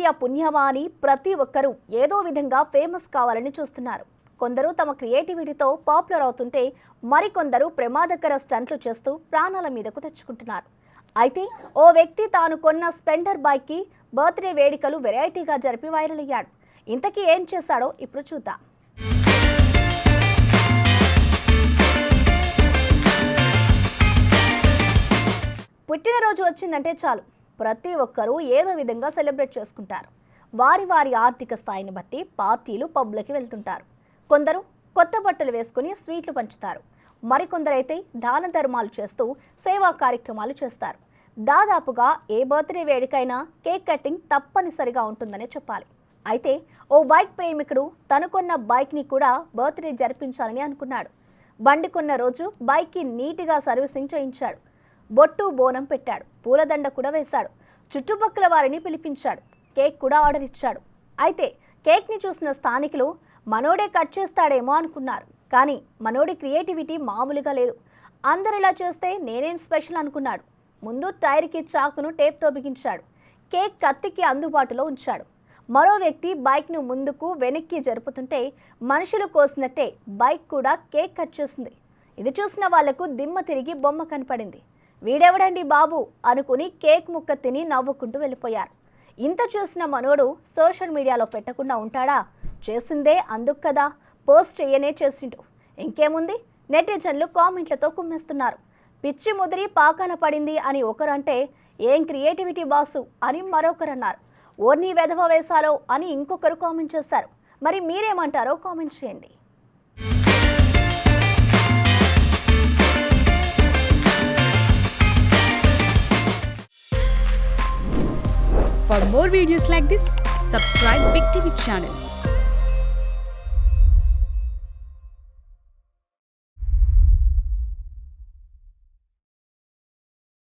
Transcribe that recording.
అన్నయ్య పుణ్యమా అని ప్రతి ఒక్కరూ ఏదో విధంగా ఫేమస్ కావాలని చూస్తున్నారు. కొందరు తమ క్రియేటివిటీతో పాపులర్ అవుతుంటే మరికొందరు ప్రమాదకర స్టంట్లు చేస్తూ ప్రాణాల మీదకు తెచ్చుకుంటున్నారు. అయితే ఓ వ్యక్తి తాను కొన్న స్ప్లెండర్ బైక్కి బర్త్డే వేడుకలు వెరైటీగా జరిపి వైరల్ అయ్యాడు. ఇంతకీ ఏం చేశాడో ఇప్పుడు చూద్దాం. పుట్టినరోజు వచ్చిందంటే చాలు ప్రతి ఒక్కరూ ఏదో విధంగా సెలబ్రేట్ చేసుకుంటారు. వారి వారి ఆర్థిక స్థాయిని బట్టి పార్టీలు పబ్లకి వెళ్తుంటారు. కొందరు కొత్త బట్టలు వేసుకుని స్వీట్లు పంచుతారు. మరికొందరైతే దాన ధర్మాలు చేస్తూ సేవా కార్యక్రమాలు చేస్తారు. దాదాపుగా ఏ బర్త్డే వేడుకైనా కేక్ కటింగ్ తప్పనిసరిగా ఉంటుందనే చెప్పాలి. అయితే ఓ బైక్ ప్రేమికుడు తను కొన్న బైక్ని కూడా బర్త్డే జరిపించాలని అనుకున్నాడు. బండి కొన్న రోజు బైక్కి నీట్గా సర్వీసింగ్ చేయించాడు. బొట్టు బోనం పెట్టాడు. పూలదండ కూడా వేశాడు. చుట్టుపక్కల వారిని పిలిపించాడు. కేక్ కూడా ఆర్డర్ ఇచ్చాడు. అయితే కేక్ని చూసిన స్థానికులు మనోడే కట్ చేస్తాడేమో అనుకున్నారు. కానీ మనోడి క్రియేటివిటీ మామూలుగా లేదు. అందరిలా చేస్తే నేనేం స్పెషల్ అనుకున్నాడు. ముందు టైర్కి చాకును టేప్తో బిగించాడు. కేక్ కత్తికి అందుబాటులో ఉంచాడు. మరో వ్యక్తి బైక్ను ముందుకు వెనక్కి జరుపుతుంటే మనుషులు కోసినట్టే బైక్ కూడా కేక్ కట్ చేసింది. ఇది చూసిన వాళ్లకు దిమ్మ తిరిగి బొమ్మ కనపడింది. వీడెవడండి బాబు అనుకుని కేక్ ముక్క తిని నవ్వుకుంటూ వెళ్ళిపోయారు. ఇంత చూసిన మనోడు సోషల్ మీడియాలో పెట్టకుండా ఉంటాడా? చేసిందే అందుకు కదా పోస్ట్ చేయనే చేసిండు. ఇంకేముంది, నెటిజన్లు కామెంట్లతో కుమ్మేస్తున్నారు. పిచ్చి ముదిరి పాకాన పడింది అని ఒకరంటే ఏం క్రియేటివిటీ బాసు అని మరొకరు అన్నారు. ఓర్నీ వెధవ వేసాలో అని ఇంకొకరు కామెంట్ చేశారు. మరి మీరేమంటారో కామెంట్ చేయండి. For more videos like this, subscribe Big TV channel.